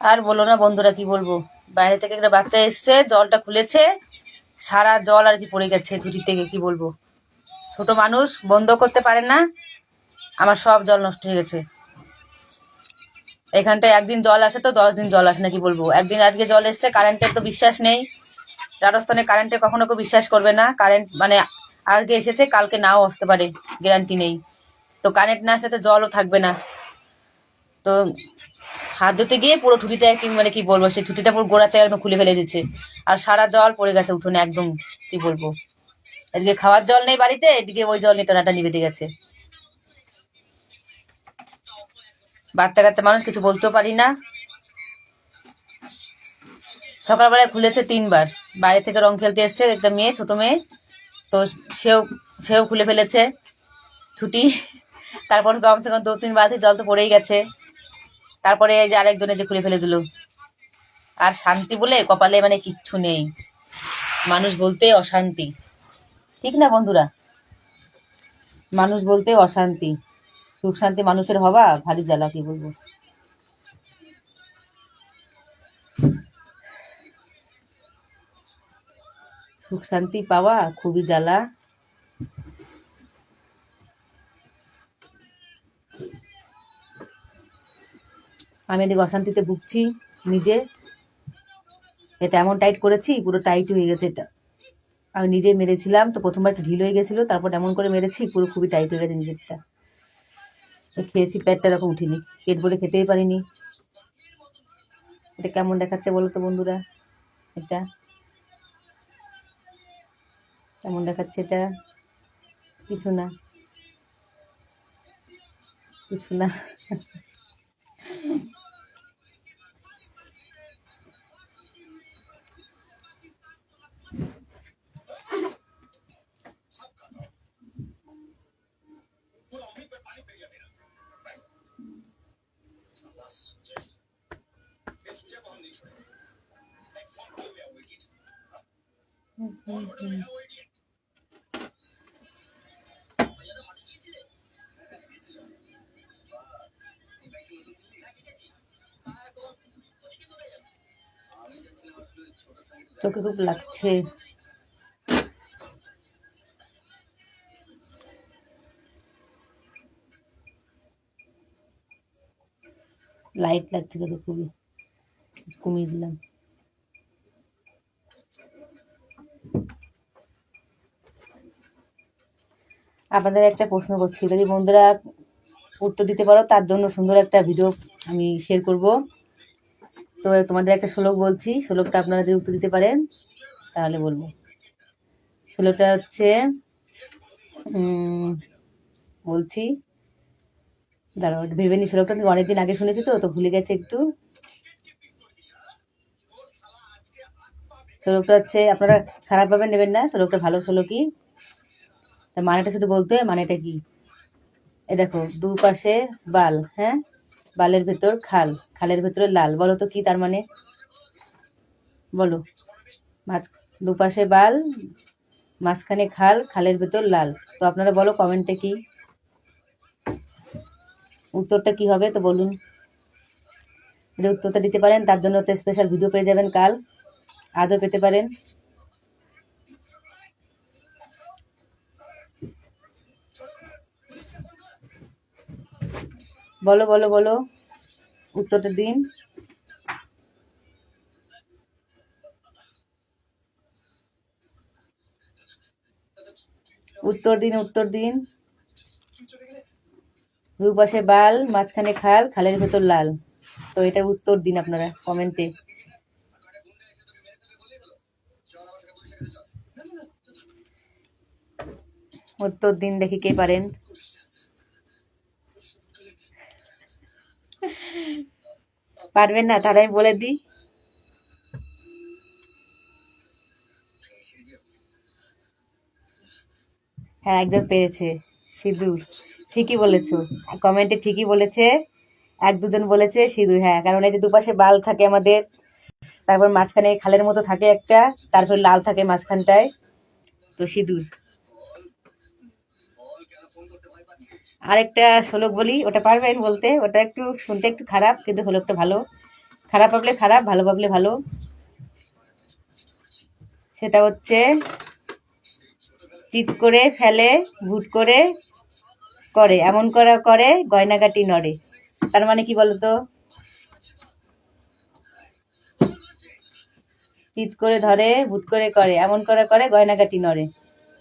আর বলো না বন্ধুরা, কি বলবো, বাইরে থেকে একটা বাচ্চা এসছে, জলটা খুলেছে, সারা জল আর কি পড়ে গেছে টুটি থেকে, কি বলবো। ছোট মানুষ বন্ধ করতে পারে না, আমার সব জল নষ্ট হয়ে গেছে। এখানটায় একদিন জল আসে তো 10 দিন জল আসে না, কি বলবো। একদিন আজকে জল এসছে, কারেন্টের তো বিশ্বাস নেই। রাজস্থানে কারেন্টে কখনো কেউ বিশ্বাস করবে না, কারেন্ট মানে আজকে এসেছে কালকে নাও আসতে পারে, গ্যারান্টি নেই। তো কারেন্ট না আসলে তো জলও থাকবে না। তো হাত ধুতে গিয়ে পুরো ঠুটিটা কি মানে কি বলবো, সেই ঠুটিটা পুরো গোড়াতে একদম খুলে ফেলে দিচ্ছে, আর সারা জল পড়ে গেছে উঠোনে একদম, কি বলবো। এদিকে খাওয়ার জল নেই বাড়িতে, এদিকে ওই জল নিয়ে টানাটা নিভে গেছে। বাচ্চা কাচ্চা মানুষ, কিছু বলতেও পারি না। সকালবেলায় খুলেছে 3বার, বাইরে থেকে রং খেলতে এসছে একটা মেয়ে, ছোট মেয়ে, তো সেও সেও খুলে ফেলেছে ছুটি। তারপর কমসে কম 2-3 বালতি জল তো পড়েই গেছে। তারপরে এই যে আরেকজনে যে খুলে ফেলে দিল। আর শান্তি বলে কপালে মানে কিচ্ছু নেই, মানুষ বলতে অশান্তি, ঠিক না বন্ধুরা? মানুষ বলতে অশান্তি, সুখ শান্তি মানুষের হওয়া ভারী জ্বালা, কি বলবো। সুখ শান্তি পাওয়া খুবই জ্বালা। আমি এদিকে অশান্তিতে ভুগছি নিজে। এটা এমন টাইট করেছি, পুরো টাইট হয়ে গেছে। এটা আমি নিজে মেরেছিলাম তো, প্রথমবার একটু ঢিল হয়ে গেছিল, তারপর এমন করে মেরেছি পুরো খুবই টাইট হয়ে গেছে নিজেরটা। খেয়েছি, পেটটা এরকম উঠিনি, পেট ভরে খেতেই পারিনি। এটা কেমন দেখাচ্ছে বলো তো বন্ধুরা? এটা কেমন দেখাচ্ছে? এটা কিছু না, কিছু না। চোখে খুব লাগছে। লাইট লাগছে চোখে খুবই, কমিয়ে দিলাম। আপনাদের একটা প্রশ্ন করছি, যদি বন্ধুরা উত্তর দিতে পারো তার জন্য সুন্দর একটা ভিডিও আমি শেয়ার করব। তো তোমাদের একটা শ্লোক বলছি, শ্লোকটা আপনারা যদি উত্তর দিতে পারেন তাহলে বলবো। শ্লোকটা হচ্ছে বলছি, দাঁড়াও ভেবে নি। শ্লোকটা আমি অনেকদিন আগে শুনেছি তো তো ভুলে গেছে একটু। শ্লোকটা হচ্ছে, আপনারা খারাপ ভাবে নেবেন না, শ্লোকটা ভালো শ্লোকই। মানেটা শুধু বলতে হয়, মানেটা কি। এ দেখো, দুপাশে বাল, হ্যাঁ, বালের ভেতর খাল, খালের ভেতরে লাল, বলো তো কি তার মানে? বলো। দুপাশে বাল, মাঝখানে খাল, খালের ভেতর লাল। তো আপনারা বলো কমেন্টে কি উত্তরটা কি হবে, তো বলুন। যদি উত্তরটা দিতে পারেন তার জন্য একটা স্পেশাল ভিডিও পেয়ে যাবেন কাল, আজও পেতে পারেন। বলো বলো বলো, উত্তরটা দিন। উত্তর দিন, উত্তর দিন। দুপাশে বাল, মাঝখানে খাল, খালের ভেতর লাল। তো এটার উত্তর দিন আপনারা কমেন্টে। উত্তর দিন, দেখি কে পারেন। পারবেন না তাহলে আমি বলে দিই। হ্যাঁ, একজন পেরেছে, সিঁদুর। ঠিকই বলেছো, কমেন্টে ঠিকই বলেছে। 1-2 জন বলেছে সিঁদুর, হ্যাঁ, কারণ এই যে দুপাশে বাল থাকে আমাদের, তারপর মাঝখানে খালের মতো থাকে একটা, তারপর লাল থাকে মাঝখানটায়, তো সিঁদুর। আরেকটা শ্লোক বলি, ওটা পারবেন বলতে? ওটা একটু শুনতে একটু খারাপ, কিন্তু শ্লোকটা ভালো। খারাপ ভাবলে খারাপ, ভালো ভাবলে ভালো। সেটা হচ্ছে, চিৎ করে ফেলে, ভুট করে করে, এমন করা করে গয়নাগাটি নড়ে। তার মানে কি বলতো? চিৎ করে ধরে, ভুট করে করে, এমন করা করে গয়নাগাটি নড়ে।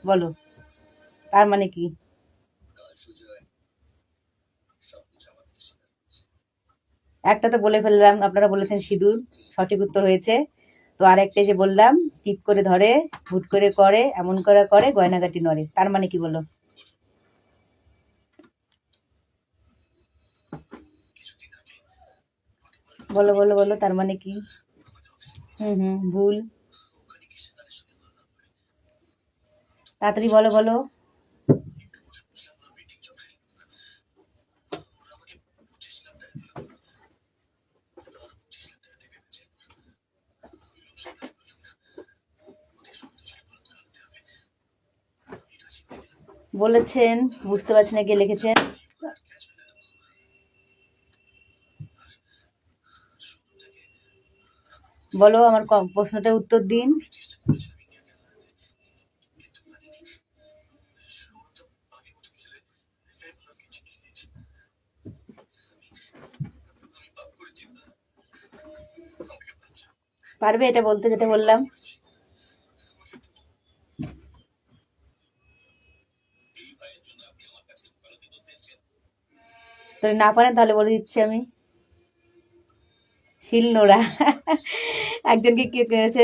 বলো, তার মানে কি? একটা তো বলে ফেললাম, আপনারা বলেছেন সিঁদুর, সঠিক উত্তর হয়েছে। তো আরেকটা যে বললাম, চিৎ করে ধরে, ভুট করে করে, এমন করা করে গয়নাগাটি নড়ে, তার মানে কি বলো? বলো বলো বলো, তার মানে কি? ভুল। তাড়াতাড়ি বলো বলো। বলেছেন, বুঝতে পারছি না কে লিখেছেন। বলো, আমার প্রশ্নটার উত্তর দিন। পারবে এটা বলতে, যেটা বললাম? যদি না পারেন তাহলে বলে দিচ্ছি আমি, শিলনোড়া। একজনকে কি করেছে,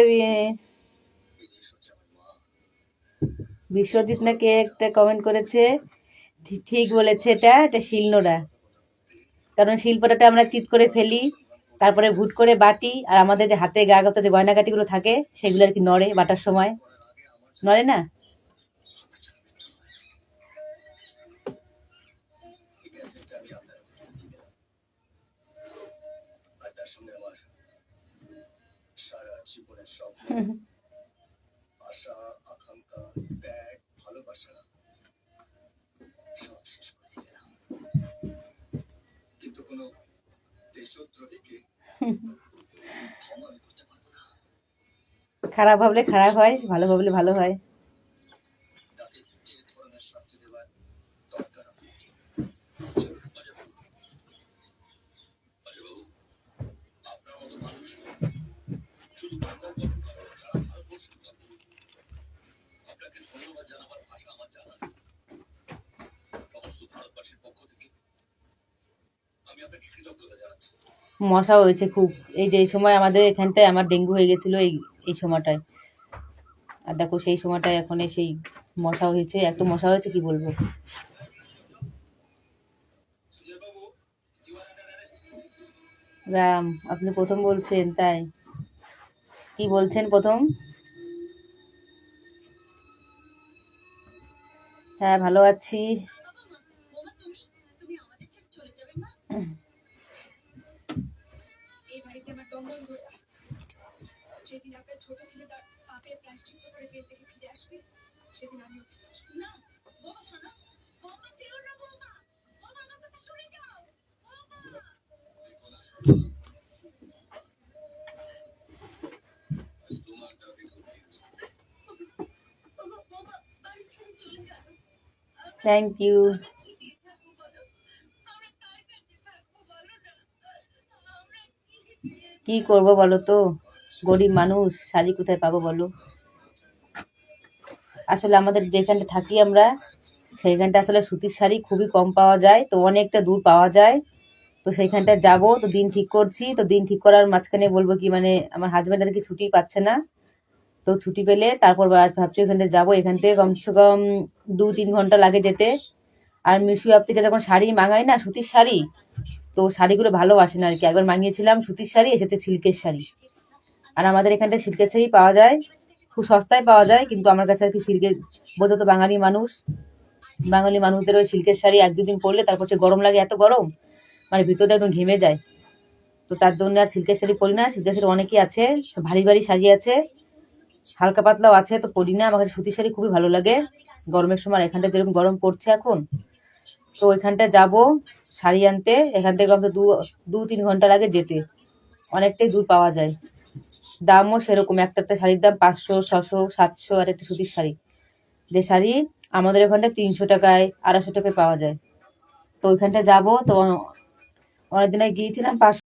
বিশ্বজিৎ না কে একটা কমেন্ট করেছে, ঠিক বলেছে, এটা এটা শিলনোড়া। কারণ শিলপাটাটা আমরা চিৎ করে ফেলি, তারপরে ভুট করে বাটি, আর আমাদের যে হাতে গাগত যে গয়নাগাটিগুলো থাকে সেগুলো আর কি নড়ে বাটার সময়, নড়ে না? খারাপ ভাবলে খারাপ হয়, ভালো ভাবলে ভালো হয়। মশা হয়েছে খুব, এই যে এই সময় আমাদের এখানটায় আমার ডেঙ্গু হয়ে গেছিল, এই এই সময়টায়। আর দেখো সেই সময়টায় এখন সেই মশা হয়েছে, এত মশা হয়েছে কি বলবো। রাম, আপনি প্রথম বলছেন তাই? কি বলছেন প্রথম? হ্যাঁ, ভালো আছি। Thank you. কি করবো বলো তো, গরিব মানুষ, শাড়ি কোথায় পাবো বলো? আসলে আমাদের যেখানটা থাকি আমরা, সেইখানটা আসলে সুতির শাড়ি খুবই কম পাওয়া যায়, তো অনেকটা দূর পাওয়া যায়। তো সেইখানটা যাব, তো দিন ঠিক করছি, তো দিন ঠিক করার মাঝখানে বলবো কি, মানে আমার হাজব্যান্ড আর কি ছুটি পাচ্ছে না, তো ছুটি পেলে তারপর ভাবছি ওখানটা যাবো। এখান থেকে কমসে কম 2-3 ঘন্টা লাগে যেতে। আর মিশু অ্যাপ থেকে যখন শাড়ি মাঙাই না, সুতির শাড়ি, তো শাড়িগুলো ভালো আসে না আর কি। একবার মাঙিয়েছিলাম সুতির শাড়ি, এসেছে সিল্কের শাড়ি। আর আমাদের এখানটা সিল্কের শাড়ি পাওয়া যায়, খুব সস্তায় পাওয়া যায়, কিন্তু আমার কাছে আর কি সিল্কের, বোঝো তো বাঙালি মানুষ, বাঙালি মানুষদের ওই সিল্কের শাড়ি 1-2 দিন পরলে তারপর হচ্ছে গরম লাগে, এত গরম, মানে ভিতরে একদম ঘেমে যায়। তো তার জন্য আর সিল্কের শাড়ি পরি না। সিল্কের শাড়ি অনেকই আছে, ভারী ভারী শাড়ি আছে, হালকা পাতলাও আছে, তো পরি না। আমার কাছে সুতির শাড়ি খুবই ভালো লাগে গরমের সময়, এখানটা যেরকম গরম পড়ছে এখন, তো ওইখানটা যাব শাড়ি আনতে। এখান থেকে অন্তত 2-3 ঘন্টা লাগে যেতে, অনেকটাই দূর পাওয়া যায়। দামও সেরকম, একটা একটা শাড়ির দাম 500, 600, 700, আর একটা সুতির শাড়ি, যে শাড়ি আমাদের ওখানটা 300 টাকায় 250 টাকায় পাওয়া যায়। তো ওইখানটা যাবো। তো অনেকদিন আগে গিয়েছিলাম,